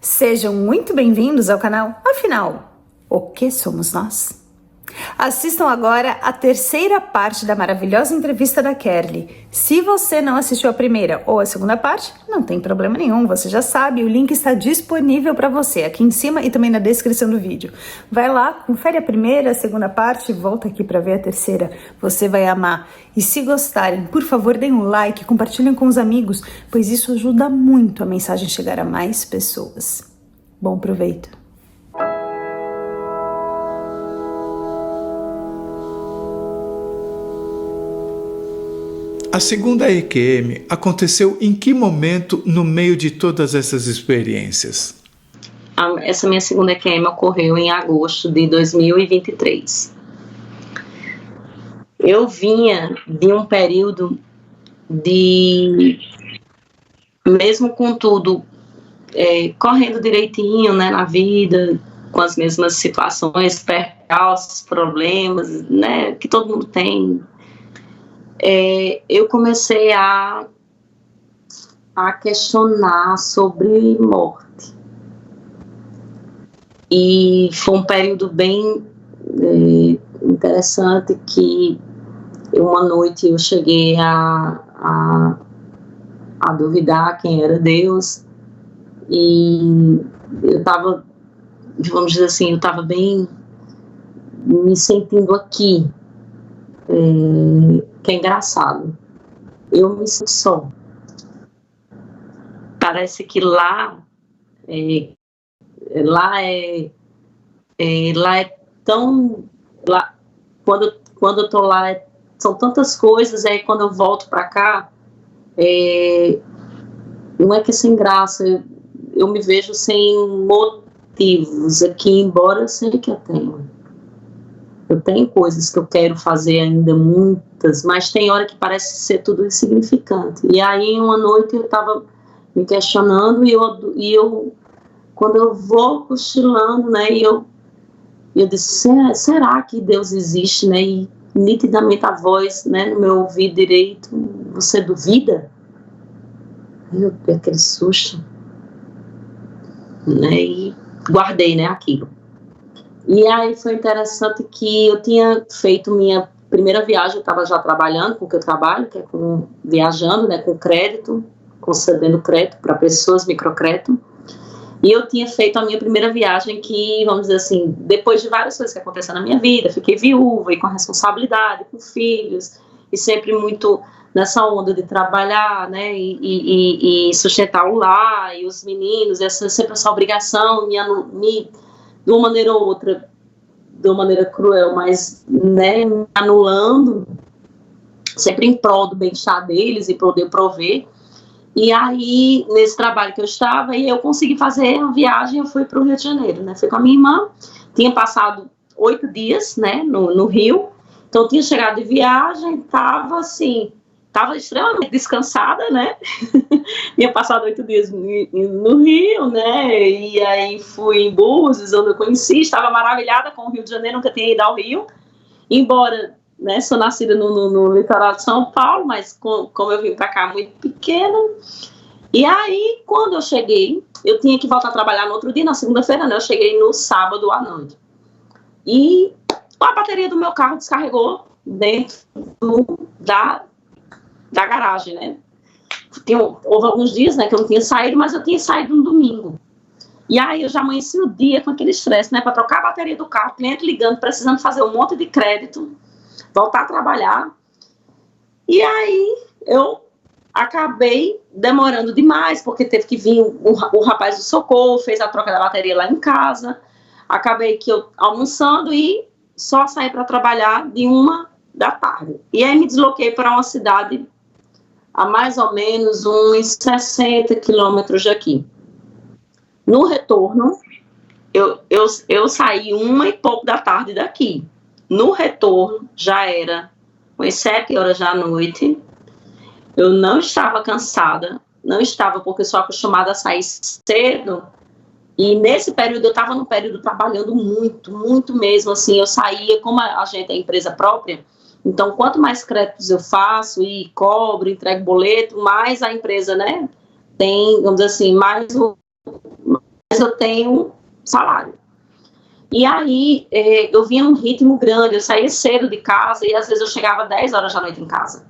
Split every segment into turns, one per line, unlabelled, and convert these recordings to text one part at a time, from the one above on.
Sejam muito bem-vindos ao canal. Afinal, o que somos nós? Assistam agora a terceira parte da maravilhosa entrevista da Kerly. Se você não assistiu a primeira ou a segunda parte, não tem problema nenhum, você já sabe, o link está disponível para você aqui em cima e também na descrição do vídeo. Vai lá, confere a primeira, a segunda parte e volta aqui para ver a terceira. Você vai amar. E se gostarem, por favor, deem um like, compartilhem com os amigos, pois isso ajuda muito a mensagem chegar a mais pessoas. Bom proveito!
A segunda EQM aconteceu em que momento no meio de todas essas experiências?
Essa minha segunda EQM ocorreu em agosto de 2023. Eu vinha de um período de, mesmo com tudo, correndo direitinho, né, na vida, com as mesmas situações, percalços, problemas, né, que todo mundo tem. Eu comecei a questionar sobre morte. E foi um período bem interessante que uma noite eu cheguei a duvidar quem era Deus. E eu estava, vamos dizer assim, eu estava bem me sentindo aqui. Que é engraçado, eu me sinto só. Parece que lá é tão, lá, quando eu tô lá, são tantas coisas, aí quando eu volto para cá, não é que é sem graça, eu me vejo sem motivos aqui, embora eu sei que eu tenho. Eu tenho coisas que eu quero fazer ainda, muitas, mas tem hora que parece ser tudo insignificante. E aí, uma noite, eu estava me questionando e eu, quando eu vou cochilando, né, e eu disse, será que Deus existe, né? E nitidamente a voz, né, no meu ouvido direito, você duvida? Eu dei aquele susto, né, e guardei, né, aquilo. E aí foi interessante que eu tinha feito minha primeira viagem, eu estava já trabalhando com o que eu trabalho, que é viajando, né, com crédito, concedendo crédito para pessoas, microcrédito. E eu tinha feito a minha primeira viagem que, vamos dizer assim, depois de várias coisas que aconteceram na minha vida, fiquei viúva e com responsabilidade, com filhos, e sempre muito nessa onda de trabalhar, né, e sustentar o lar, e os meninos, sempre essa obrigação, de uma maneira ou outra, de uma maneira cruel, mas, né, anulando, sempre em prol do bem-estar deles e poder prover. E aí, nesse trabalho que eu estava, eu consegui fazer a viagem, eu fui para o Rio de Janeiro, né, fui com a minha irmã, tinha passado 8 dias, né, no Rio, então eu tinha chegado de viagem, estava assim, estava extremamente descansada, né, tinha passado 8 dias no Rio, né, e aí fui em Búzios, onde eu conheci, estava maravilhada com o Rio de Janeiro, nunca tinha ido ao Rio, embora, né, sou nascida no litoral de São Paulo, mas como eu vim para cá muito pequena, e aí, quando eu cheguei, eu tinha que voltar a trabalhar no outro dia, na segunda-feira, né, eu cheguei no sábado à noite, e a bateria do meu carro descarregou dentro da garagem, né? Houve alguns dias, né, que eu não tinha saído, mas eu tinha saído no domingo. E aí eu já amanheci o dia com aquele estresse, né, para trocar a bateria do carro, cliente ligando, precisando fazer um monte de crédito, voltar a trabalhar. E aí eu acabei demorando demais, porque teve que vir o rapaz do socorro, fez a troca da bateria lá em casa. Acabei que eu almoçando e só saí para trabalhar de 1 da tarde. E aí me desloquei para uma cidade a mais ou menos uns 60 quilômetros daqui. No retorno, eu saí 1 e pouco da tarde daqui. No retorno, já era umas 7 horas da noite. Eu não estava cansada, não estava, porque eu sou acostumada a sair cedo. E nesse período, eu estava num período trabalhando muito, muito mesmo, assim, eu saía, como a gente é empresa própria, então quanto mais créditos eu faço e cobro, entrego boleto, mais a empresa, né, tem, vamos dizer assim, mais eu eu tenho salário. E aí, eu vinha num ritmo grande, eu saía cedo de casa, e às vezes eu chegava 10 horas da noite em casa.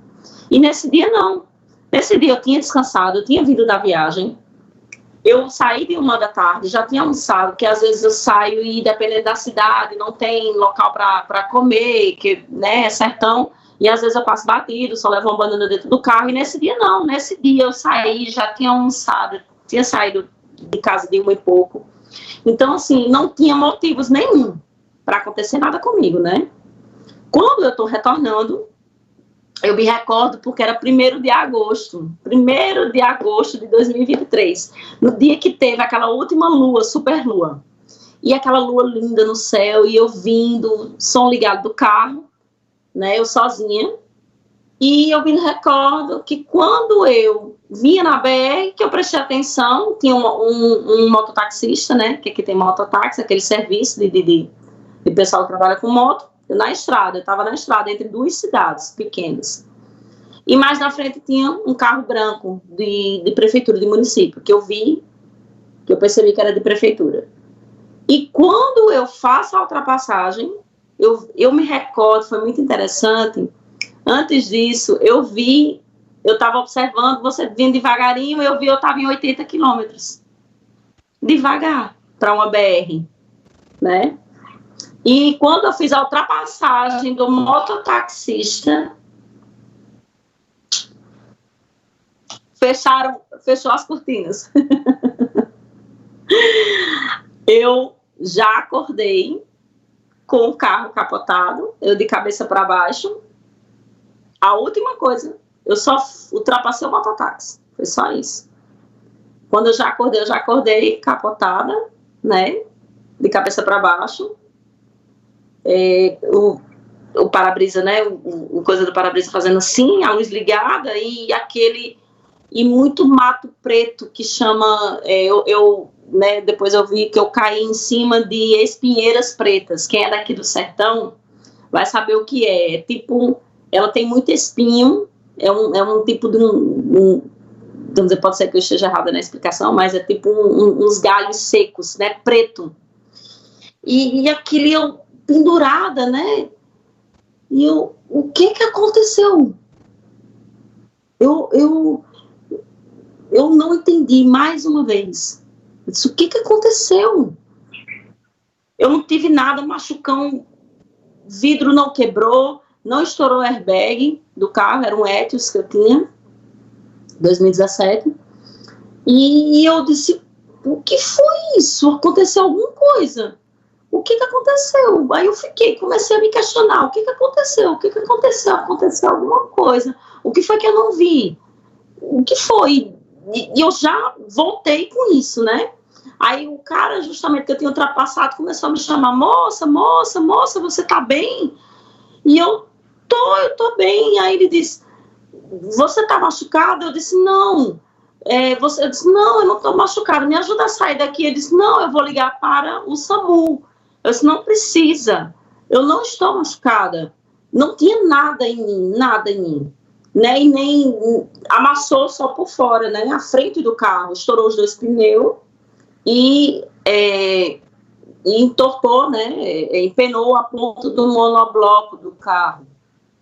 E nesse dia, não. Nesse dia eu tinha descansado, eu tinha vindo da viagem, eu saí de 1 da tarde, já tinha almoçado, porque às vezes eu saio e, dependendo da cidade, não tem local para comer, que, né, é sertão, e às vezes eu passo batido, só levo uma banana dentro do carro, e nesse dia não, nesse dia eu saí, já tinha almoçado, tinha saído de casa de 1 e pouco. Então, assim, não tinha motivos nenhum para acontecer nada comigo, né? Quando eu estou retornando, eu me recordo porque era 1º de agosto de 2023, no dia que teve aquela última lua, super lua, e aquela lua linda no céu, e eu vindo, som ligado do carro, né, eu sozinha, e eu me recordo que quando eu vinha na BR, que eu prestei atenção, tinha um mototaxista, né, que aqui tem mototáxi, aquele serviço de pessoal que trabalha com moto, eu estava na estrada, entre 2 cidades pequenas. E mais na frente tinha um carro branco de prefeitura, de município, que eu vi, que eu percebi que era de prefeitura. E quando eu faço a ultrapassagem, eu me recordo, foi muito interessante, antes disso, eu estava observando, você vindo devagarinho, eu estava em 80 quilômetros. Devagar, para uma BR, né? E quando eu fiz a ultrapassagem do mototaxista, fechou as cortinas. Eu já acordei com o carro capotado, eu de cabeça para baixo. A última coisa, eu só ultrapassei o mototáxi, foi só isso. Quando eu já acordei capotada, né, de cabeça para baixo. O para-brisa, né, o coisa do para-brisa fazendo assim, a luz ligada e muito mato preto que chama, né, depois eu vi que eu caí em cima de espinheiras pretas. Quem é daqui do sertão vai saber o que é. Tipo, ela tem muito espinho, é um tipo de vamos dizer, pode ser que eu esteja errada na explicação, mas é tipo uns galhos secos, né, preto. E aquilo eu pendurada, né? E o que aconteceu? Eu não entendi mais uma vez. Eu disse, o que aconteceu? Eu não tive nada, machucão, vidro não quebrou, não estourou o airbag do carro, era um Etios que eu tinha, 2017. E eu disse, o que foi isso? Aconteceu alguma coisa? O que aconteceu? Aí eu comecei a me questionar, o que aconteceu? O que aconteceu? Aconteceu alguma coisa. O que foi que eu não vi? O que foi? E eu já voltei com isso, né? Aí o cara, justamente que eu tinha ultrapassado, começou a me chamar, moça, você tá bem? E eu tô bem. Aí ele disse, você tá machucada? Eu disse, não. Eu disse, não, eu não tô machucada, me ajuda a sair daqui. Ele disse, não, eu vou ligar para o SAMU. Eu disse, não precisa, eu não estou machucada, não tinha nada em mim, né, e nem amassou só por fora, né, a frente do carro, estourou os 2 pneus e entortou, né, empenou a ponta do monobloco do carro,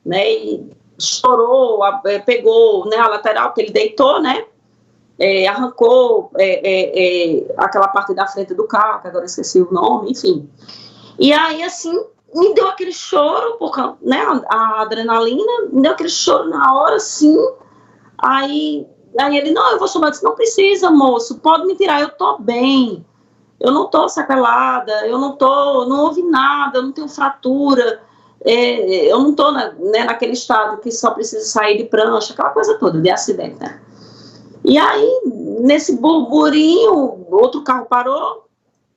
né, e estourou, pegou, né, a lateral que ele deitou, né, arrancou aquela parte da frente do carro, que agora eu esqueci o nome, enfim. E aí, assim, me deu aquele choro, porque, né, a adrenalina, me deu aquele choro na hora, assim. Aí ele, não, eu vou chamar, eu disse, não precisa, moço, pode me tirar, eu tô bem, eu não tô sequelada, eu não houve nada, eu não tenho fratura, eu não tô naquele estado que só precisa sair de prancha, aquela coisa toda, de acidente, né? E aí, nesse burburinho, outro carro parou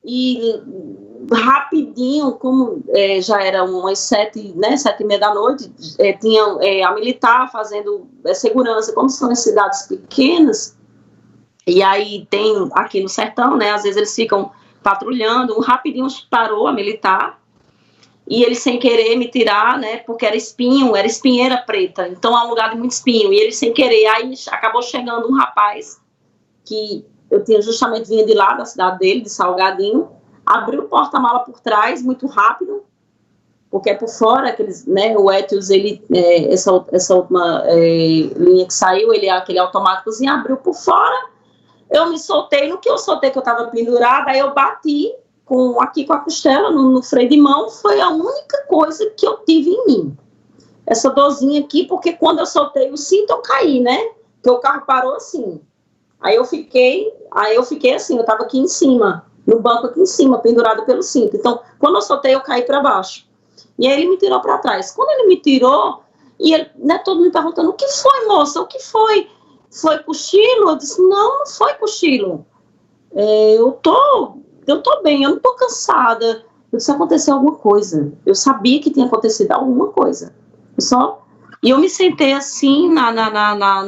e rapidinho, como já era umas 7h30 da noite, tinha a militar fazendo segurança, como são as cidades pequenas, e aí tem aqui no sertão, né, às vezes eles ficam patrulhando, rapidinho parou a militar, e ele sem querer me tirar, né, porque era espinheira preta, então é um lugar de muito espinho, e ele sem querer, aí acabou chegando um rapaz que eu tinha justamente vindo de lá, da cidade dele, de Salgadinho, abri o porta-mala por trás, muito rápido, porque é por fora, aqueles, né, o Etios, ele, essa última linha que saiu, ele é aquele automáticozinho, abriu por fora, eu me soltei, no que eu soltei, que eu estava pendurada, aí eu bati aqui com a costela, no freio de mão, foi a única coisa que eu tive em mim. Essa dorzinha aqui, porque quando eu soltei o cinto, eu caí, né? Porque o carro parou assim. Aí eu fiquei assim, eu estava aqui em cima, no banco aqui em cima, pendurado pelo cinto. Então, quando eu soltei, eu caí para baixo. E aí ele me tirou para trás. Quando ele me tirou, e ele, né, todo mundo me perguntando, o que foi, moça? O que foi? Foi cochilo? Eu disse, não foi cochilo. Eu tô bem, eu não tô cansada. Eu disse, aconteceu alguma coisa. Eu sabia que tinha acontecido alguma coisa. E eu me sentei assim,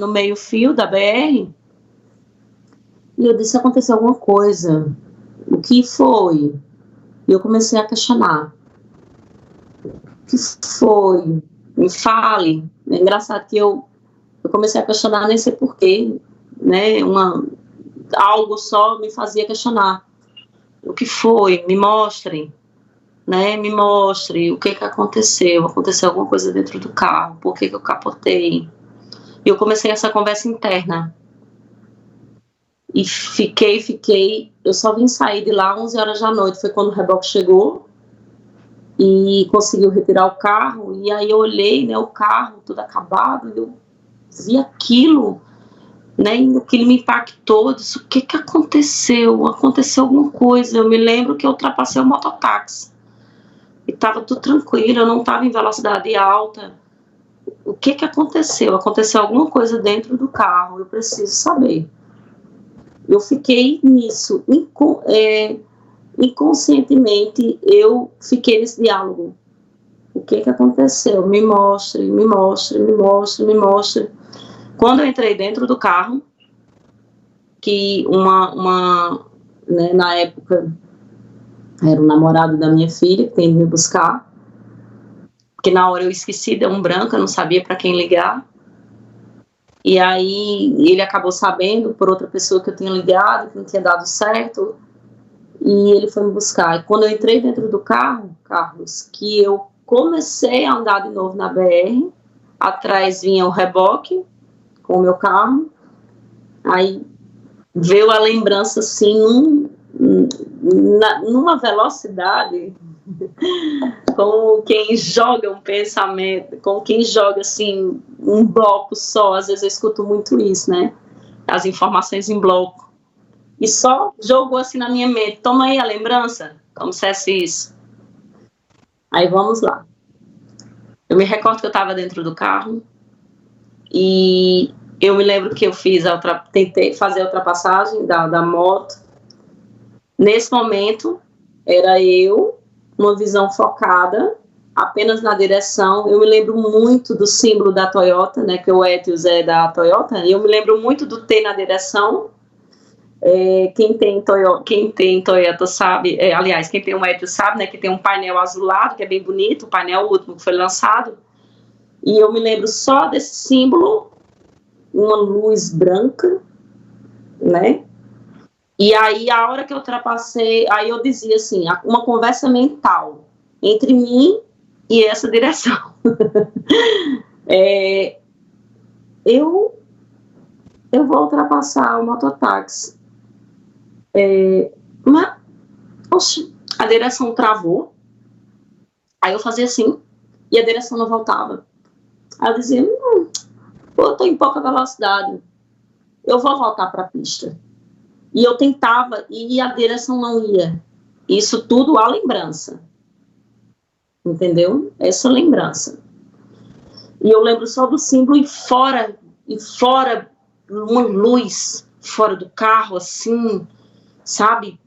no meio-fio da BR, e eu disse, aconteceu alguma coisa. O que foi? E eu comecei a questionar. O que foi? Me fale. É engraçado que eu comecei a questionar, nem sei porquê, né? Algo só me fazia questionar. O que foi? Me mostre, né? Me mostre o que aconteceu. Aconteceu alguma coisa dentro do carro? Por que eu capotei? E eu comecei essa conversa interna. E fiquei. Eu só vim sair de lá 11 horas da noite. Foi quando o reboque chegou e conseguiu retirar o carro. E aí eu olhei, né, o carro todo acabado. E eu vi aquilo, né, e aquilo me impactou. Eu disse, o que aconteceu? Aconteceu alguma coisa. Eu me lembro que eu ultrapassei o mototáxi. E estava tudo tranquilo, eu não estava em velocidade alta. O que aconteceu? Aconteceu alguma coisa dentro do carro. Eu preciso saber. Eu fiquei nisso, inconscientemente, eu fiquei nesse diálogo. O que aconteceu? Me mostre, me mostre, me mostre, me mostre. Quando eu entrei dentro do carro, que né, na época, era o namorado da minha filha, que veio me buscar, porque na hora eu esqueci, deu um branco, eu não sabia para quem ligar. E aí ele acabou sabendo por outra pessoa que eu tinha ligado, que não tinha dado certo, e ele foi me buscar. E quando eu entrei dentro do carro, Carlos, que eu comecei a andar de novo na BR, atrás vinha o reboque com o meu carro, aí veio a lembrança assim, numa velocidade, como quem joga um pensamento, como quem joga assim um bloco só. Às vezes eu escuto muito isso, né? As informações em bloco. E só jogou assim na minha mente, toma aí a lembrança, como se fosse isso. Aí vamos lá. Eu me recordo que eu estava dentro do carro e eu me lembro que eu tentei fazer a ultrapassagem da moto. Nesse momento, era eu, uma visão focada, apenas na direção. Eu me lembro muito do símbolo da Toyota, né, que o Etios é da Toyota, e eu me lembro muito do T na direção. Quem tem Toyota sabe, aliás, quem tem um Etios sabe, né, que tem um painel azulado, que é bem bonito, o painel último que foi lançado. E eu me lembro só desse símbolo, uma luz branca, né? E aí, a hora que eu ultrapassei, aí eu dizia assim, uma conversa mental entre mim e essa direção. Eu vou ultrapassar o mototáxi. Mas, oxe, a direção travou. Aí eu fazia assim, e a direção não voltava. Aí eu dizia, eu tô em pouca velocidade, eu vou voltar para a pista. E eu tentava, e a direção não ia. Isso tudo a lembrança. Entendeu? Essa lembrança. E eu lembro só do símbolo e fora, uma luz fora do carro, assim, sabe?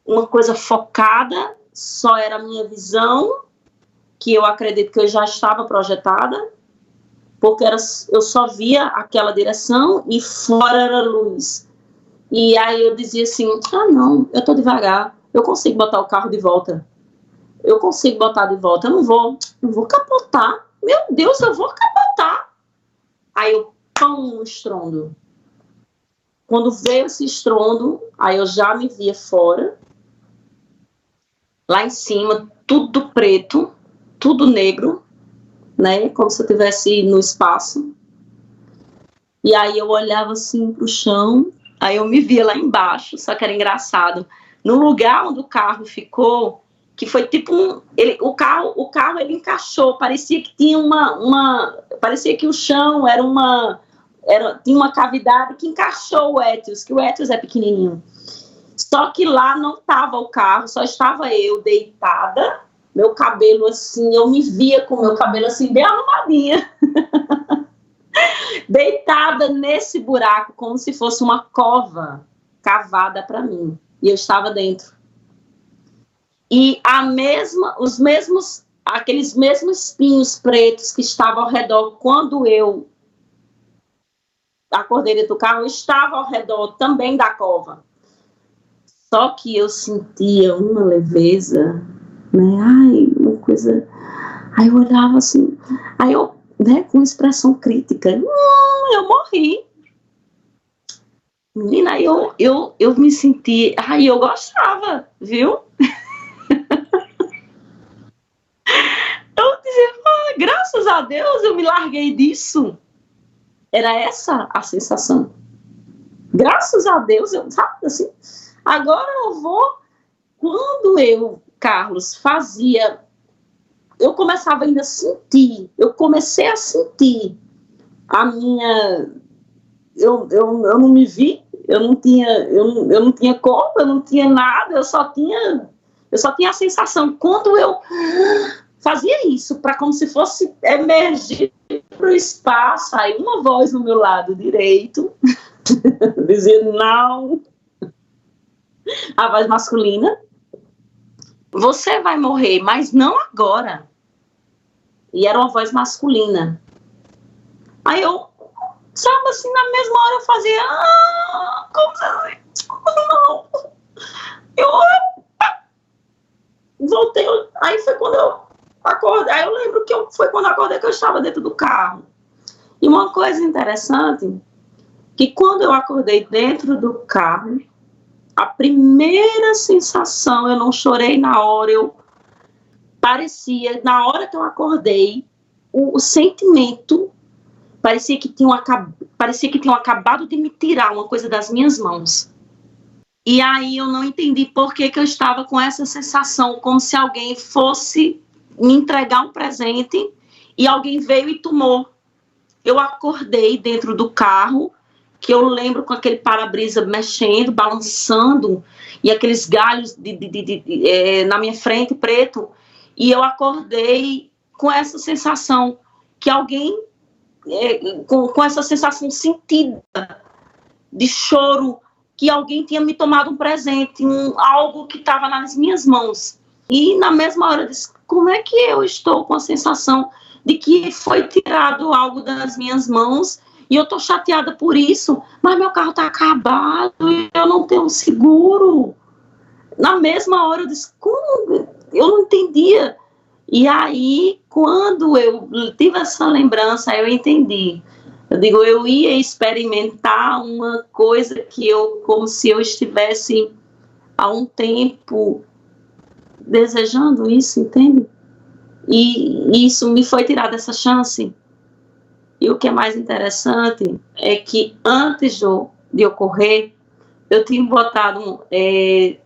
Uma coisa focada, só era a minha visão, que eu acredito que eu já estava projetada, porque eu só via aquela direção e fora era luz. E aí eu dizia assim, não, eu tô devagar, eu consigo botar o carro de volta. Eu consigo botar de volta, eu não vou capotar. Meu Deus, eu vou capotar. Aí eu, um estrondo. Quando veio esse estrondo, aí eu já me via fora, lá em cima, tudo preto, tudo negro, né, como se eu estivesse no espaço. E aí eu olhava assim pro chão, aí eu me via lá embaixo, só que era engraçado. No lugar onde o carro ficou, que foi tipo o carro ele encaixou, parecia que tinha parecia que o chão tinha uma cavidade que encaixou o Etios, que o Etios é pequenininho. Só que lá não estava o carro, só estava eu deitada, meu cabelo assim, eu me via com meu cabelo assim bem arrumadinha. Deitada nesse buraco, como se fosse uma cova cavada para mim. E eu estava dentro. E aqueles mesmos espinhos pretos que estavam ao redor quando eu acordei dentro do carro, estavam ao redor também da cova. Só que eu sentia uma leveza, né? Ai, uma coisa... Aí eu olhava assim, aí eu, né, com expressão crítica, eu morri. Menina, eu me senti... Ai, eu gostava, viu? Eu dizia, graças a Deus eu me larguei disso. Era essa a sensação. Graças a Deus, sabe assim? Agora eu vou... Quando eu, Carlos, fazia... Eu começava ainda a sentir, eu comecei a sentir a minha... Eu não me vi, eu não tinha corpo, eu não tinha nada, eu só tinha a sensação. Quando eu fazia isso, para como se fosse emergir para o espaço, aí uma voz no meu lado direito dizia não, a voz masculina, você vai morrer, mas não agora. E era uma voz masculina. Aí eu, sabe assim, na mesma hora eu fazia, como assim? Não. Eu voltei, aí foi quando eu acordei, aí eu lembro que foi quando eu acordei que eu estava dentro do carro. E uma coisa interessante, que quando eu acordei dentro do carro, a primeira sensação, eu não chorei na hora, na hora que eu acordei, o sentimento parecia que tinham acabado de me tirar uma coisa das minhas mãos. E aí eu não entendi por que eu estava com essa sensação, como se alguém fosse me entregar um presente e alguém veio e tomou. Eu acordei dentro do carro, que eu lembro com aquele para-brisa mexendo, balançando, e aqueles galhos na minha frente, preto, e eu acordei com essa sensação, que alguém, com essa sensação sentida, de choro, que alguém tinha me tomado um presente, algo que estava nas minhas mãos. E na mesma hora eu disse, como é que eu estou com a sensação de que foi tirado algo das minhas mãos e eu estou chateada por isso, mas meu carro está acabado e eu não tenho um seguro. Na mesma hora eu disse, como? Eu não entendia. E aí, quando eu tive essa lembrança, eu entendi. Eu digo, eu ia experimentar uma coisa que como se eu estivesse há um tempo desejando isso, entende? E isso me foi tirada essa chance. E o que é mais interessante é que antes de ocorrer, eu tinha botado,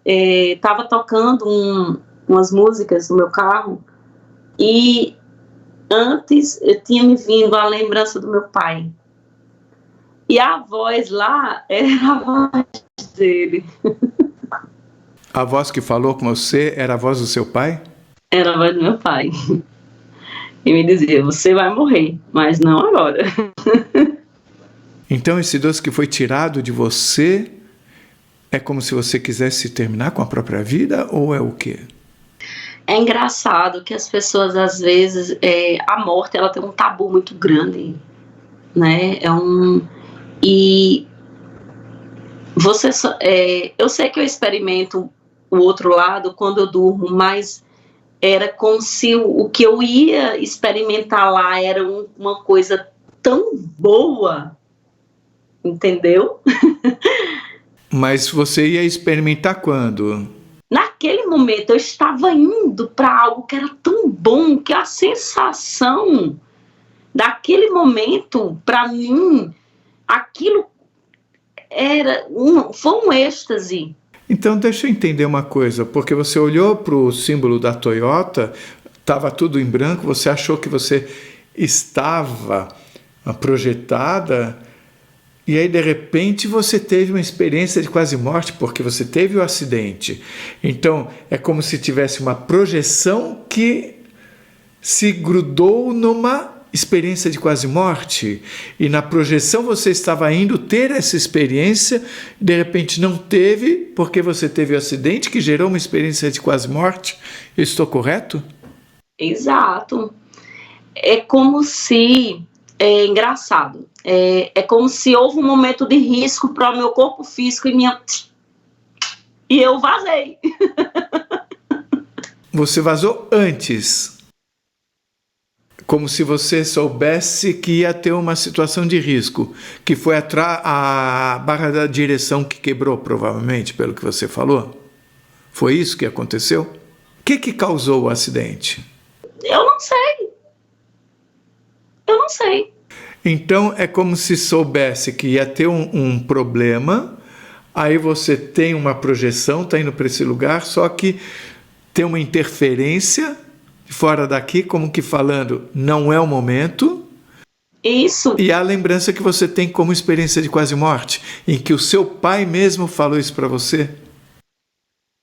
estava tocando umas músicas no meu carro, e antes eu tinha me vindo a lembrança do meu pai. E a voz lá era a voz dele.
A voz que falou com você era a voz do seu pai?
Era a voz do meu pai. E me dizia, você vai morrer, mas não agora.
Então esse doce que foi tirado de você é como se você quisesse terminar com a própria vida, ou é o quê?
É engraçado que as pessoas, às vezes, a morte, ela tem um tabu muito grande, né? E você, eu sei que eu experimento o outro lado quando eu durmo, mas era como se o que eu ia experimentar lá era uma coisa tão boa, entendeu?
Mas você ia experimentar quando?
Naquele momento eu estava indo para algo que era tão bom, que a sensação daquele momento, para mim, aquilo foi um êxtase.
Então deixa eu entender uma coisa, porque você olhou para o símbolo da Toyota, estava tudo em branco, você achou que você estava projetada, e aí de repente você teve uma experiência de quase morte, porque você teve o acidente. Então é como se tivesse uma projeção que se grudou numa experiência de quase morte, e na projeção você estava indo ter essa experiência, de repente não teve, porque você teve o acidente que gerou uma experiência de quase morte. Eu estou correto?
Exato. É como se, é engraçado, é como se houve um momento de risco para o meu corpo físico e eu vazei.
Você vazou antes, como se você soubesse que ia ter uma situação de risco, que foi a barra da direção que quebrou, provavelmente, pelo que você falou? Foi isso que aconteceu? O que causou o acidente?
Eu não sei. Eu não sei.
Então é como se soubesse que ia ter um problema, aí você tem uma projeção, está indo para esse lugar, só que tem uma interferência fora daqui, como que falando, não é o momento.
Isso.
E a lembrança que você tem como experiência de quase morte, em que o seu pai mesmo falou isso para você.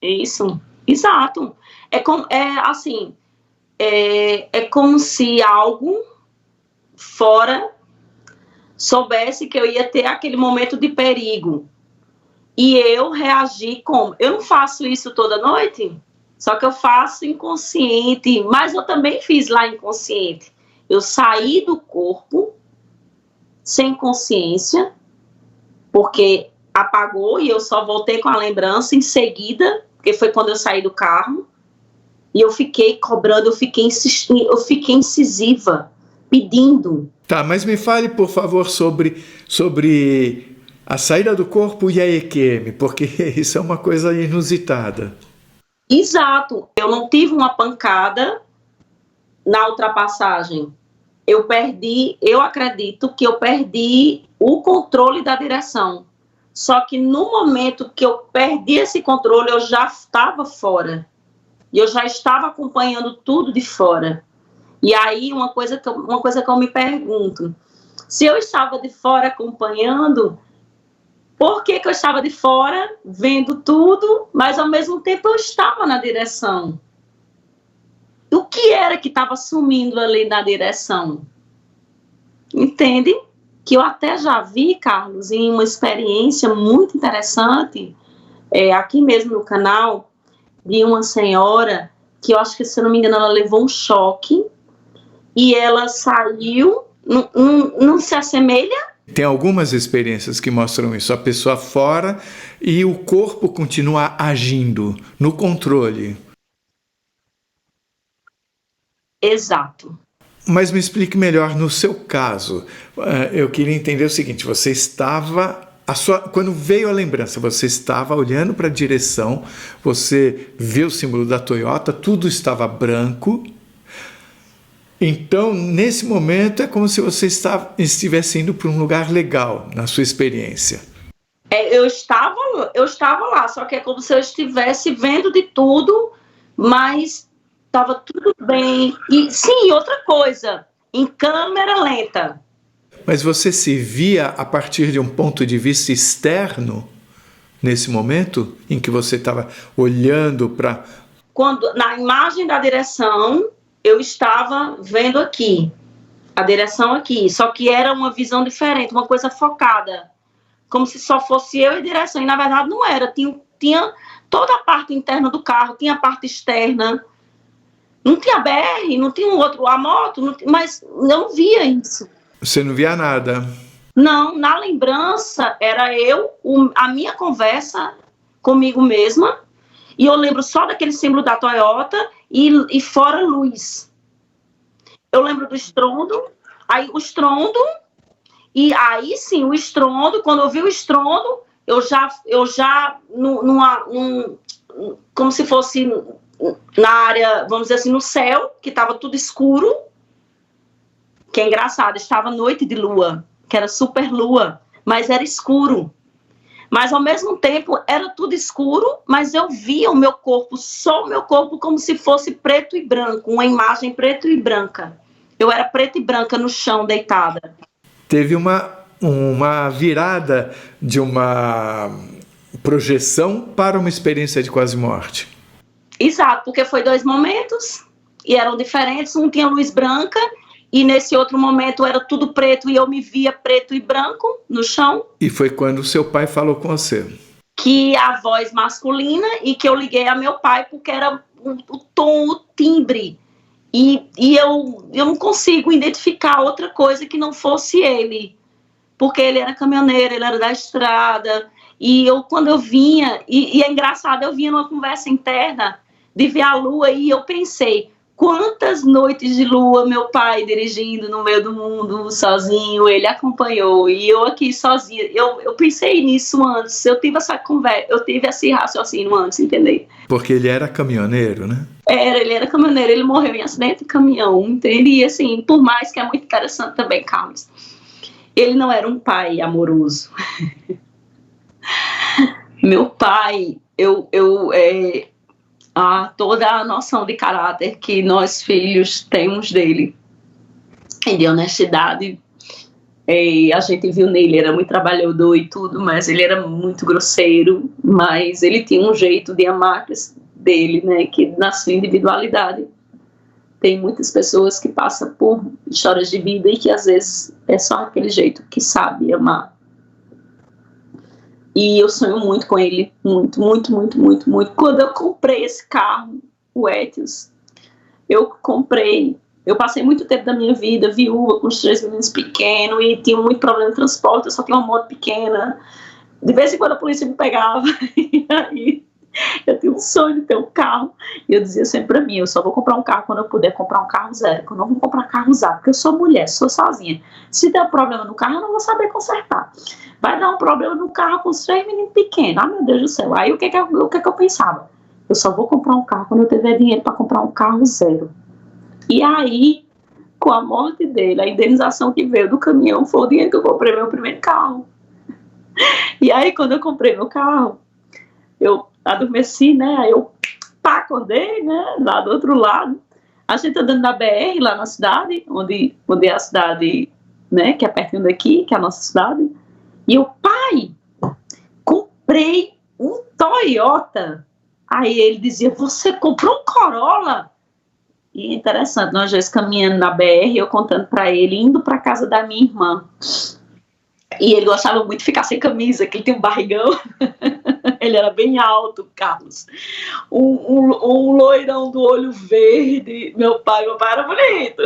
Isso, exato. É como se algo fora soubesse que eu ia ter aquele momento de perigo. E eu reagi como? Eu não faço isso toda noite? Só que eu faço inconsciente, mas eu também fiz lá inconsciente. Eu saí do corpo sem consciência, porque apagou e eu só voltei com a lembrança em seguida, porque foi quando eu saí do carro, e eu fiquei cobrando, eu fiquei insistindo, eu fiquei incisiva, pedindo.
Tá, mas me fale, por favor, sobre a saída do corpo e a EQM, porque isso é uma coisa inusitada.
Exato. Eu não tive uma pancada na ultrapassagem. Eu acredito que eu perdi o controle da direção. Só que no momento que eu perdi esse controle, eu já estava fora. E eu já estava acompanhando tudo de fora. E aí, uma coisa que eu me pergunto, se eu estava de fora acompanhando, por que eu estava de fora, vendo tudo, mas ao mesmo tempo eu estava na direção? O que era que estava sumindo ali na direção? Entende? Que eu até já vi, Carlos, em uma experiência muito interessante, aqui mesmo no canal, de uma senhora que eu acho que, se eu não me engano, ela levou um choque e ela saiu, não se assemelha?
Tem algumas experiências que mostram isso, a pessoa fora e o corpo continua agindo no controle.
Exato.
Mas me explique melhor no seu caso. Eu queria entender o seguinte, você estava, quando veio a lembrança, você estava olhando para a direção, você viu o símbolo da Toyota, tudo estava branco. Então, nesse momento, é como se você estivesse indo para um lugar legal, na sua experiência.
Eu estava lá, só que é como se eu estivesse vendo de tudo, mas estava tudo bem. E sim, outra coisa, em câmera lenta.
Mas você se via a partir de um ponto de vista externo, nesse momento, em que você estava olhando para...
Quando, na imagem da direção, eu estava vendo aqui, a direção aqui, só que era uma visão diferente, uma coisa focada, como se só fosse eu e a direção, e na verdade não era, tinha toda a parte interna do carro, tinha a parte externa, não tinha BR, não tinha um outro, a moto, mas eu não via isso.
Você não via nada?
Não, na lembrança era a minha conversa comigo mesma, e eu lembro só daquele símbolo da Toyota e fora luz. Eu lembro do estrondo, aí o estrondo E aí sim, o estrondo, quando eu vi o estrondo, eu já como se fosse na área, vamos dizer assim, no céu, que estava tudo escuro, que é engraçado, estava noite de lua, que era super lua, mas era escuro. Mas ao mesmo tempo era tudo escuro, mas eu via o meu corpo, só o meu corpo, como se fosse preto e branco, uma imagem preto e branca. Eu era preta e branca no chão, deitada.
Teve uma virada de uma projeção para uma experiência de quase morte.
Exato, porque foi 2 momentos e eram diferentes. Um tinha luz branca e nesse outro momento era tudo preto e eu me via preto e branco no chão.
E foi quando o seu pai falou com você.
Que a voz masculina e que eu liguei a meu pai porque era o tom, o timbre. E eu não consigo identificar outra coisa que não fosse ele. Porque ele era caminhoneiro, ele era da estrada. E quando eu vinha, e é engraçado, eu vinha numa conversa interna de ver a lua e eu pensei, quantas noites de lua meu pai dirigindo no meio do mundo, sozinho, ele acompanhou, e eu aqui sozinha. Eu pensei nisso antes, eu tive essa conversa, eu tive esse raciocínio antes, entendeu?
Porque ele era caminhoneiro, né?
Ele era caminhoneiro, ele morreu em acidente de caminhão, entende? E assim, por mais que é muito interessante também, Carlos, ele não era um pai amoroso. Meu pai, toda a noção de caráter que nós filhos temos dele, e de honestidade, a gente viu nele, ele era muito trabalhador e tudo, mas ele era muito grosseiro, mas ele tinha um jeito de amar dele, né, que na sua individualidade. Tem muitas pessoas que passam por histórias de vida e que às vezes é só aquele jeito que sabe amar. E eu sonho muito com ele, muito, muito, muito, muito, muito. Quando eu comprei esse carro, o Etios, eu passei muito tempo da minha vida viúva, com os 3 meninos pequenos, e tinha muito problema de transporte, eu só tinha uma moto pequena. De vez em quando a polícia me pegava, e aí eu tinha um sonho de ter um carro, e eu dizia sempre pra mim, eu só vou comprar um carro quando eu puder comprar um carro zero, que eu não vou comprar carro usado, porque eu sou mulher, sou sozinha. Se der um problema no carro, eu não vou saber consertar. Vai dar um problema no carro com os 3 meninos pequenos, ah, meu Deus do céu. Aí o que eu pensava? Eu só vou comprar um carro quando eu tiver dinheiro para comprar um carro zero. E aí, com a morte dele, a indenização que veio do caminhão foi o dinheiro que eu comprei meu primeiro carro. E aí, quando eu comprei meu carro, eu adormeci, né? Aí eu acordei, né? Lá do outro lado. A gente andando na BR, lá na cidade, onde é a cidade, né? Que é pertinho daqui, que é a nossa cidade. E eu, pai, comprei um Toyota. Aí ele dizia, você comprou um Corolla? E é interessante, nós dois caminhando na BR, eu contando pra ele, indo pra casa da minha irmã. E ele gostava muito de ficar sem camisa, que ele tinha um barrigão. Ele era bem alto, Carlos. Um loirão do olho verde. Meu pai era bonito.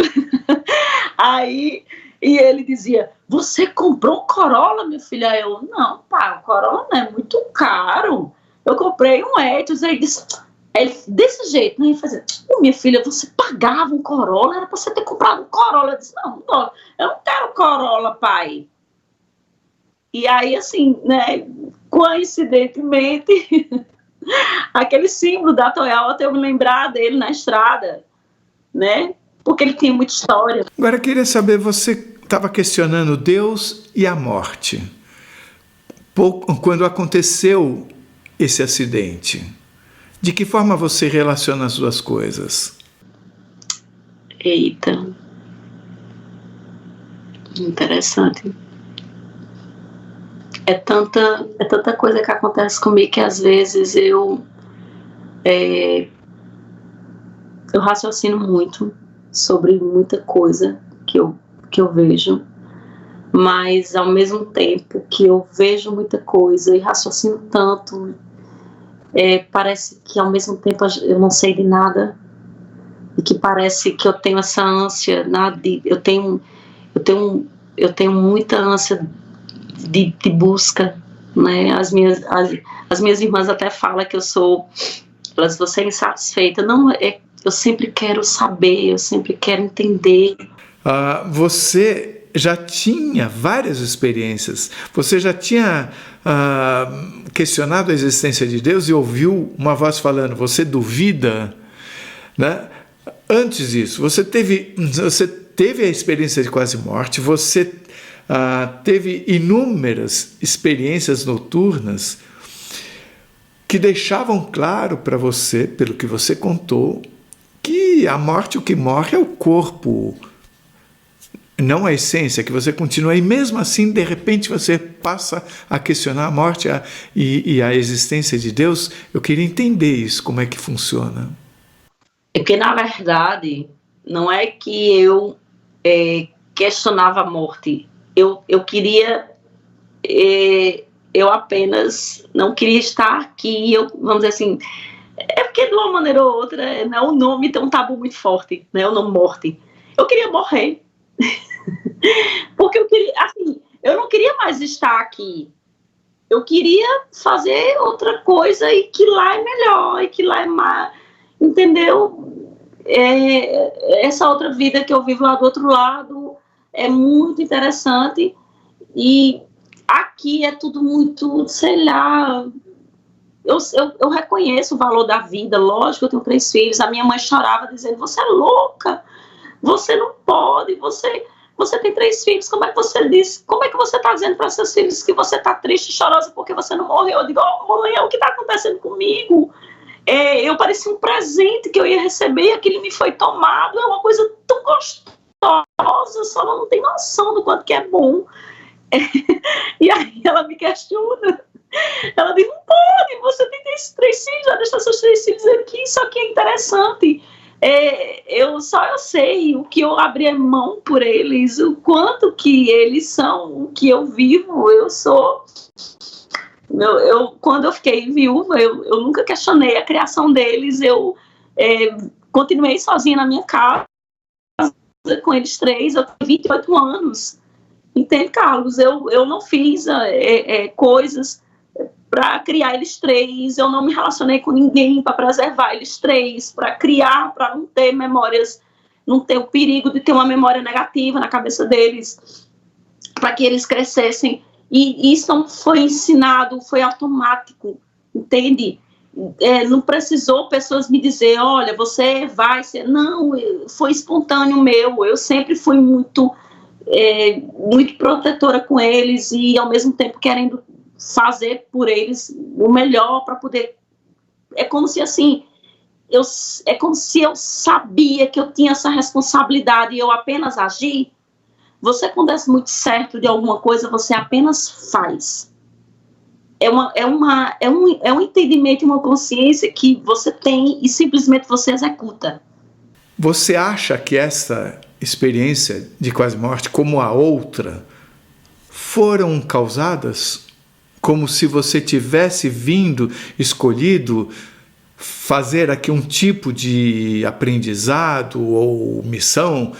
Aí, e ele dizia, você comprou um Corolla, minha filha? Eu, não, pai, o Corolla não é muito caro. Eu comprei um Etios. Aí disse, desse jeito, né? Ele fazia, minha filha, você pagava um Corolla? Era pra você ter comprado um Corolla. Eu disse, não, eu não quero Corolla, pai. E aí, assim, né, coincidentemente, aquele símbolo da Toyota, eu me lembrar dele na estrada, né, porque ele tinha muita história.
Agora, eu queria saber, você estava questionando Deus e a morte. Quando aconteceu esse acidente, de que forma você relaciona as duas coisas?
Eita. Interessante. É tanta coisa que acontece comigo que às vezes eu raciocino muito sobre muita coisa que eu vejo, mas ao mesmo tempo que eu vejo muita coisa e raciocino tanto, parece que ao mesmo tempo eu não sei de nada e que parece que eu tenho essa ânsia, eu tenho muita ânsia de busca, né? As minhas irmãs até falam que elas vão ser insatisfeitas. Não, eu sempre quero saber, eu sempre quero entender.
Você já tinha várias experiências, você já tinha questionado a existência de Deus e ouviu uma voz falando, você duvida, né? Antes disso, você teve a experiência de quase morte, você teve inúmeras experiências noturnas que deixavam claro para você, pelo que você contou, que a morte, o que morre é o corpo, não a essência, que você continua. E mesmo assim, de repente, você passa a questionar a morte e a existência de Deus. Eu queria entender isso, como é que funciona.
É porque, na verdade, não é que eu questionava a morte. Eu queria... eu apenas não queria estar aqui, vamos dizer assim... É porque, de uma maneira ou outra, né, o nome tem um tabu muito forte, né, o nome morte. Eu queria morrer. Porque eu queria, assim, eu não queria mais estar aqui. Eu queria fazer outra coisa e que lá é melhor, e que lá é mais... Entendeu? Essa outra vida que eu vivo lá do outro lado é muito interessante. E aqui é tudo muito, sei lá... Eu reconheço o valor da vida, lógico, eu tenho 3 filhos, a minha mãe chorava dizendo, você é louca, você não pode, você tem 3 filhos, como é que você está dizendo para seus filhos que você está triste e chorosa porque você não morreu? Eu digo, mãe, é o que está acontecendo comigo, eu parecia um presente que eu ia receber e aquilo me foi tomado, é uma coisa tão gostosa, só não tem noção do quanto que é bom. E aí ela me questiona. Ela diz, não pode, você tem 3 filhos, vai deixar seus 3 filhos aqui, só que é interessante. Eu sei o que eu abri a mão por eles, o quanto que eles são, o que eu vivo, eu sou. Quando eu fiquei viúva, eu nunca questionei a criação deles, eu continuei sozinha na minha casa, com eles 3, eu tenho 28 anos. Entende, Carlos? Eu não fiz coisas para criar eles 3, eu não me relacionei com ninguém para preservar eles 3, para criar, para não ter memórias, não ter o perigo de ter uma memória negativa na cabeça deles, para que eles crescessem. E isso não foi ensinado, foi automático, entende? Não precisou pessoas me dizer, olha, você vai ser... Não, foi espontâneo meu, eu sempre fui muito protetora com eles e ao mesmo tempo querendo fazer por eles o melhor para poder... É como se assim, eu sabia que eu tinha essa responsabilidade e eu apenas agi. Você, quando é muito certo de alguma coisa, você apenas faz. É um entendimento e uma consciência que você tem e simplesmente você executa.
Você acha que essa experiência de quase morte, como a outra, foram causadas como se você tivesse escolhido fazer aqui um tipo de aprendizado ou missão,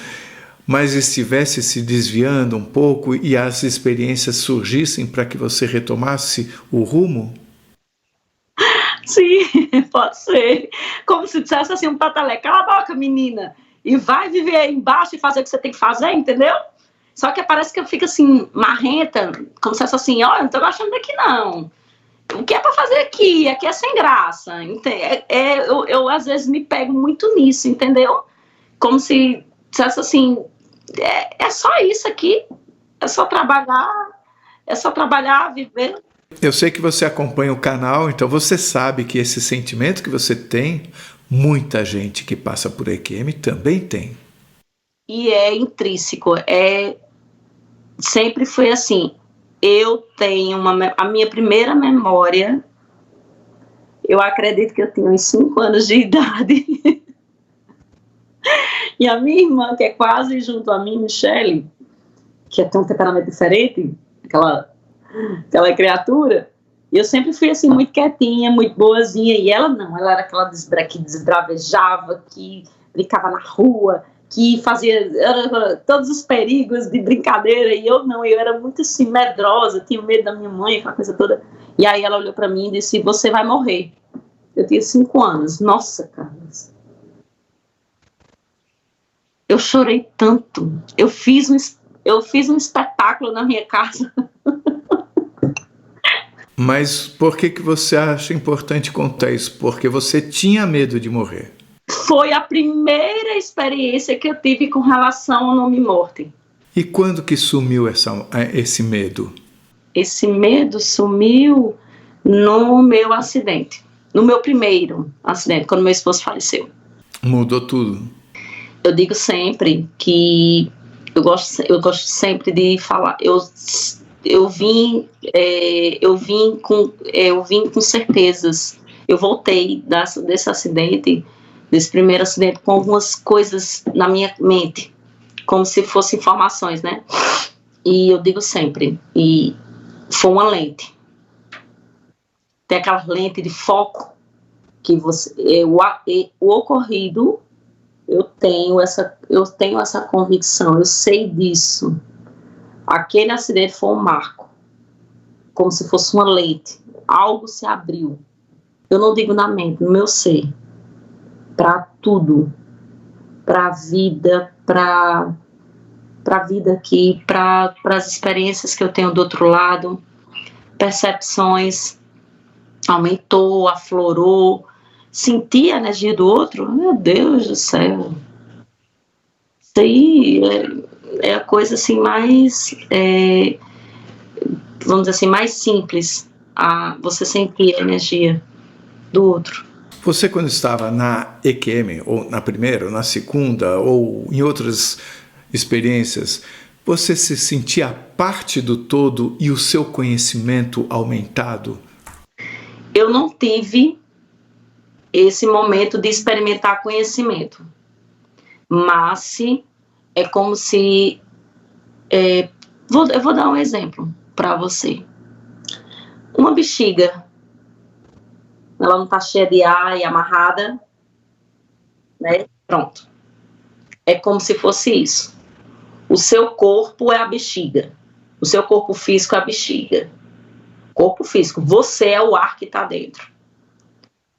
mas estivesse se desviando um pouco e as experiências surgissem para que você retomasse o rumo?
Sim, pode ser. Como se dissesse assim, um patalé, cala a boca, menina, e vai viver aí embaixo e fazer o que você tem que fazer, entendeu? Só que parece que eu fico assim, marrenta, como se fosse assim, ó, eu não tô gostando daqui não. O que é pra fazer aqui? Aqui é sem graça. Eu às vezes me pego muito nisso, entendeu? Como se dissesse assim, é só isso aqui, é só trabalhar, viver.
Eu sei que você acompanha o canal, então você sabe que esse sentimento que você tem, muita gente que passa por EQM também tem.
E é intrínseco, sempre foi assim. Eu tenho a minha primeira memória, eu acredito que eu tinha uns 5 anos de idade. E a minha irmã, que é quase junto a mim, Michele, que tem um temperamento diferente, aquela criatura, e eu sempre fui assim, muito quietinha, muito boazinha, e ela não, ela era aquela que desbravejava, que brincava na rua, que fazia todos os perigos de brincadeira, e eu não, eu era muito assim, medrosa, tinha medo da minha mãe, aquela coisa toda. E aí ela olhou para mim e disse, você vai morrer. Eu tinha 5 anos. Nossa, Carlos. Eu chorei tanto. Eu eu fiz um espetáculo na minha casa.
Mas por que você acha importante contar isso? Porque você tinha medo de morrer.
Foi a primeira experiência que eu tive com relação ao nome morte.
E quando que sumiu esse medo?
Esse medo sumiu no meu acidente. No meu primeiro acidente, quando meu esposo faleceu.
Mudou tudo.
Eu digo sempre que eu gosto sempre de falar. Eu vim com certezas. Eu voltei desse acidente, desse primeiro acidente, com algumas coisas na minha mente, como se fossem informações, né? E eu digo sempre, e foi uma lente. Tem aquela lente de foco que o ocorrido, eu tenho essa convicção, eu sei disso. Aquele acidente foi um marco, como se fosse uma lente. Algo se abriu. Eu não digo na mente, no meu ser. Para tudo. Para a vida, para a vida aqui, para as experiências que eu tenho do outro lado. Percepções. Aumentou, aflorou. Senti a energia do outro. Meu Deus do céu. Isso aí é a coisa assim mais, vamos dizer assim, mais simples, a você sentir a energia do outro.
Você, quando estava na EQM, ou na primeira, ou na segunda, ou em outras experiências, você se sentia parte do todo e o seu conhecimento aumentado?
Eu não tive esse momento de experimentar conhecimento, mas é como se... eu vou dar um exemplo para você. Uma bexiga, ela não está cheia de ar e amarrada, né? Pronto. É como se fosse isso. O seu corpo é a bexiga. O seu corpo físico é a bexiga. Corpo físico. Você é o ar que está dentro.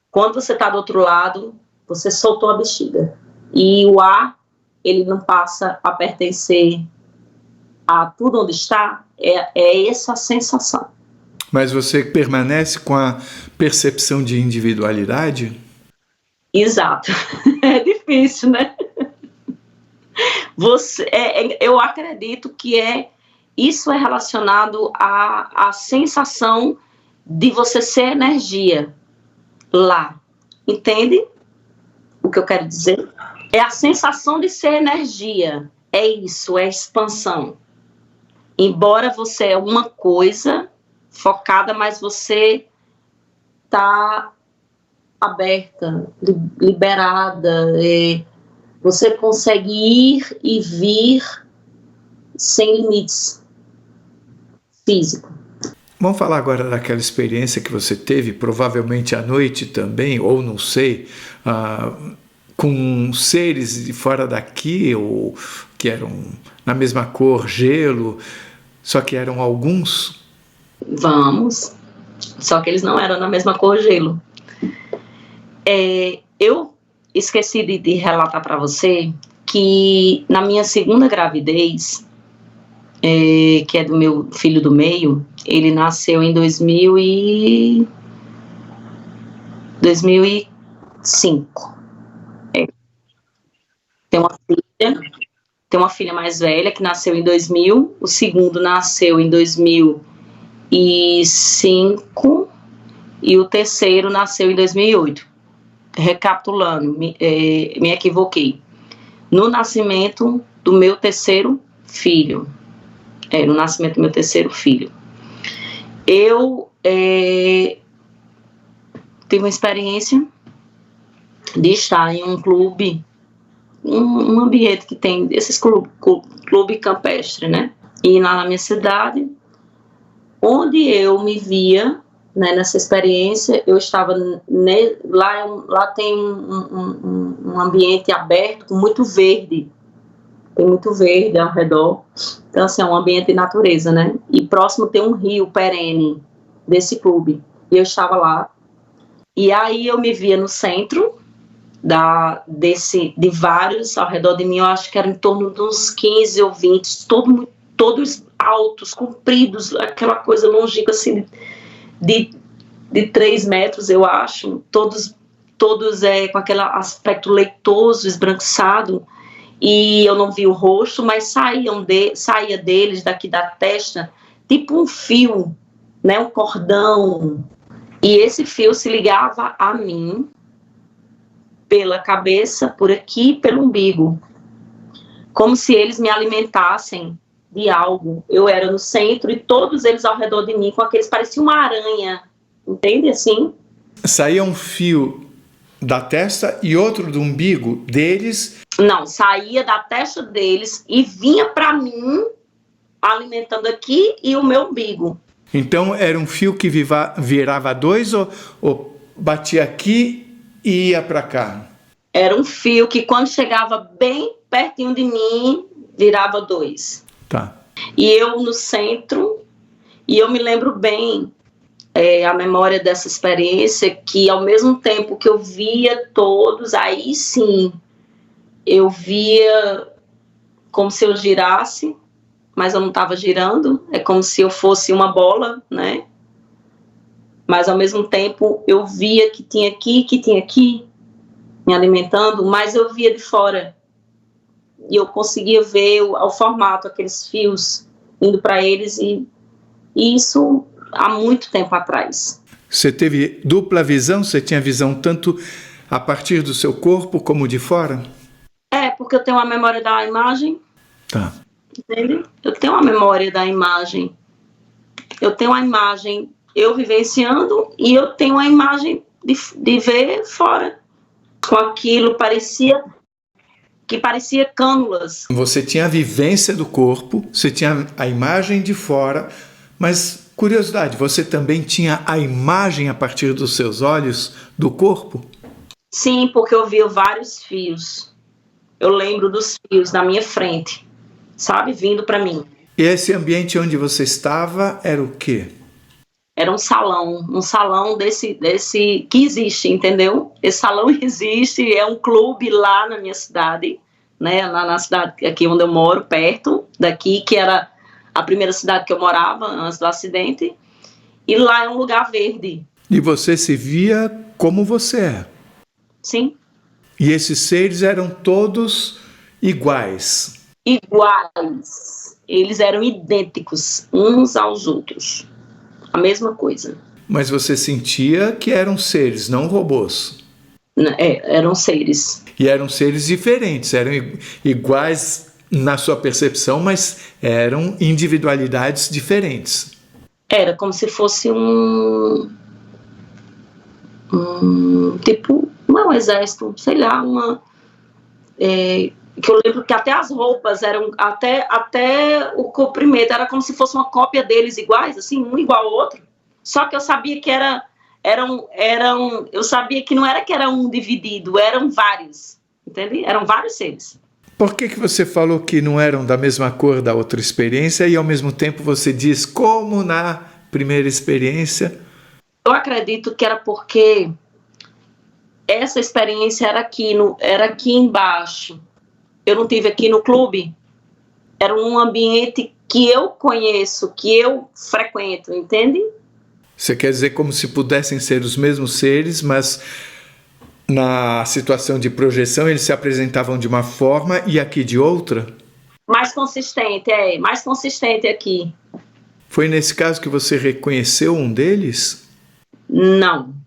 Quando você está do outro lado, você soltou a bexiga. E o ar, ele não passa a pertencer a tudo onde está. É essa a sensação.
Mas você permanece com a percepção de individualidade?
Exato. É difícil, né? Eu acredito que isso é relacionado à sensação de você ser energia lá. Entende o que eu quero dizer? É a sensação de ser energia. É isso, é expansão. Embora você é uma coisa focada, mas você está aberta, liberada. Você consegue ir e vir sem limites físicos.
Vamos falar agora daquela experiência que você teve, provavelmente à noite também, ou não sei, com seres de fora daqui, ou que eram na mesma cor, gelo, só que eram alguns?
Vamos, só que eles não eram na mesma cor, gelo. Eu esqueci de relatar para você que na minha segunda gravidez, que é do meu filho do meio, ele nasceu em 2005. Tem uma filha mais velha que nasceu em 2000, o segundo nasceu em 2005 e o terceiro nasceu em 2008. Recapitulando, me equivoquei. No nascimento do meu terceiro filho. No nascimento do meu terceiro filho. Eu tive uma experiência de estar em um clube, um ambiente que tem esses clube campestre, né? E lá na minha cidade, onde eu me via, né, nessa experiência, eu estava lá tem um ambiente aberto com muito verde, tem muito verde ao redor, então assim, é um ambiente de natureza, né, e próximo tem um rio perene desse clube, e eu estava lá, e aí eu me via no centro de vários ao redor de mim, eu acho que era em torno de uns 15 ou 20, todos altos, compridos, aquela coisa longínqua assim, de 3 metros, eu acho, todos com aquele aspecto leitoso, esbranquiçado, e eu não vi o rosto, mas saía deles, daqui da testa, tipo um fio, né, um cordão, e esse fio se ligava a mim pela cabeça, por aqui, pelo umbigo, como se eles me alimentassem de algo. Eu era no centro e todos eles ao redor de mim, com aqueles, parecia uma aranha, entende assim?
Saía um fio da testa e outro do umbigo deles?
Não, saía da testa deles e vinha para mim, alimentando aqui e o meu umbigo.
Então era um fio que virava 2 ou batia aqui e ia para cá?
Era um fio que quando chegava bem pertinho de mim, virava 2.
Tá.
E eu no centro, e eu me lembro bem a memória dessa experiência, que ao mesmo tempo que eu via todos, aí sim, eu via como se eu girasse, mas eu não estava girando, é como se eu fosse uma bola, né? Mas ao mesmo tempo eu via que tinha aqui, me alimentando, mas eu via de fora. E eu conseguia ver o formato, aqueles fios indo para eles, e isso há muito tempo atrás.
Você teve dupla visão? Você tinha visão tanto a partir do seu corpo como de fora?
Porque eu tenho uma memória da imagem.
Tá.
Entende? Eu tenho uma memória da imagem. Eu tenho a imagem, eu vivenciando, e eu tenho a imagem de ver fora. Com aquilo, parecia cânulas.
Você tinha a vivência do corpo, você tinha a imagem de fora, mas, curiosidade, você também tinha a imagem a partir dos seus olhos do corpo?
Sim, porque eu vi vários fios. Eu lembro dos fios na minha frente, sabe, vindo para mim.
E esse ambiente onde você estava era o quê?
Era um salão desse que existe, entendeu? Esse salão existe, é um clube lá na minha cidade, né? Na cidade aqui onde eu moro, perto daqui, que era a primeira cidade que eu morava antes do acidente. E lá é um lugar verde.
E você se via como você é?
Sim.
E esses seres eram todos iguais?
Iguais. Eles eram idênticos uns aos outros. A mesma coisa.
Mas você sentia que eram seres, não robôs?
Eram seres.
E eram seres diferentes, eram iguais na sua percepção, mas eram individualidades diferentes.
Era como se fosse tipo, não um exército, sei lá, que eu lembro que até as roupas eram, até o comprimento era como se fosse uma cópia deles iguais, assim, um igual ao outro. Só que eu sabia que eu sabia que não era que era um dividido, eram vários, entende? Eram vários seres.
Por que você falou que não eram da mesma cor da outra experiência e ao mesmo tempo você diz como na primeira experiência?
Eu acredito que era porque essa experiência era aqui embaixo. Eu não tive aqui no clube. Era um ambiente que eu conheço, que eu frequento, entende?
Você quer dizer como se pudessem ser os mesmos seres, mas na situação de projeção eles se apresentavam de uma forma e aqui de outra?
Mais consistente aqui.
Foi nesse caso que você reconheceu um deles?
Não.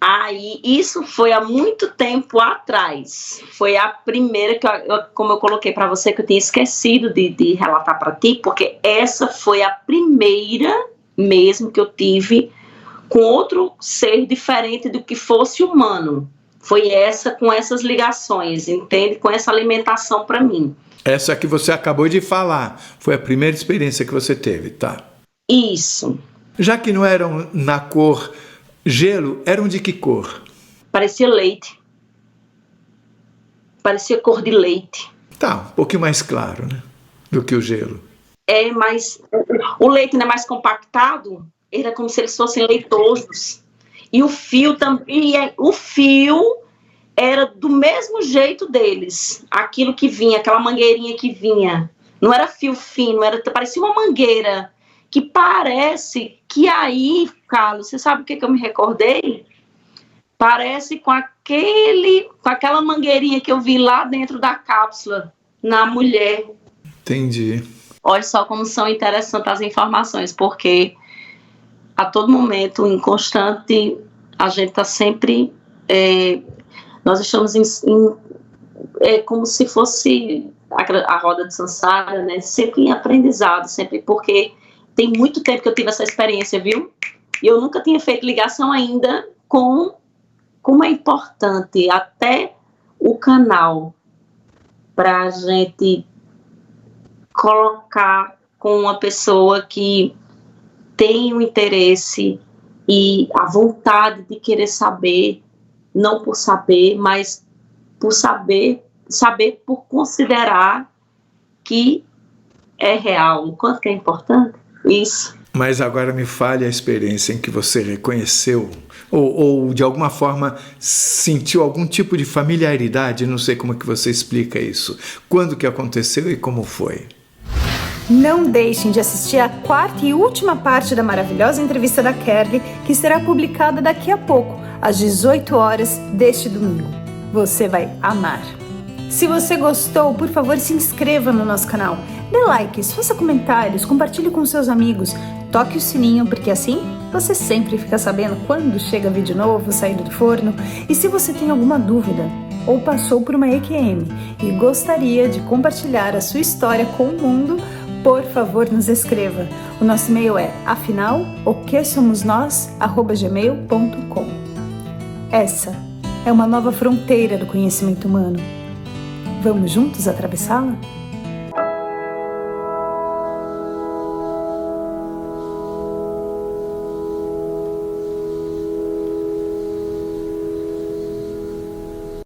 Aí, isso foi há muito tempo atrás. Foi a primeira que, como eu coloquei para você, que eu tinha esquecido de relatar para ti, porque essa foi a primeira mesmo que eu tive com outro ser diferente do que fosse humano. Foi essa, com essas ligações, entende? Com essa alimentação para mim.
Essa que você acabou de falar, foi a primeira experiência que você teve, tá?
Isso.
Já que não eram na cor gelo, eram de que cor?
Parecia leite. Parecia cor de leite.
Tá, um pouquinho mais claro, né? Do que o gelo.
Mas o leite não é mais compactado, era como se eles fossem leitosos. E o fio também, o fio era do mesmo jeito deles. Aquilo que vinha, aquela mangueirinha que vinha, não era fio fino, parecia uma mangueira, que parece que aí, Carlos, você sabe o que eu me recordei? Parece com aquela mangueirinha que eu vi lá dentro da cápsula, na mulher.
Entendi.
Olha só como são interessantes as informações, porque a todo momento, em constante, a gente está sempre... nós estamos como se fosse a roda de Sansara, né? Sempre em aprendizado, sempre, porque tem muito tempo que eu tive essa experiência, viu? E eu nunca tinha feito ligação ainda com como é importante até o canal para a gente colocar com uma pessoa que tem o interesse e a vontade de querer saber, não por saber, mas por saber por considerar que é real. O quanto que é importante isso.
Mas agora me fale a experiência em que você reconheceu ou de alguma forma sentiu algum tipo de familiaridade, não sei como é que você explica isso. Quando que aconteceu e como foi?
Não deixem de assistir a quarta e última parte da maravilhosa entrevista da Kerly, que será publicada daqui a pouco, às 18 horas deste domingo. Você vai amar. Se você gostou, por favor, se inscreva no nosso canal. Dê likes, faça comentários, compartilhe com seus amigos. Toque o sininho, porque assim você sempre fica sabendo quando chega vídeo novo, saindo do forno. E se você tem alguma dúvida ou passou por uma EQM e gostaria de compartilhar a sua história com o mundo, por favor, nos escreva. O nosso e-mail é afinal.oquesomosnós@gmail.com. Essa é uma nova fronteira do conhecimento humano. Vamos juntos atravessá-la?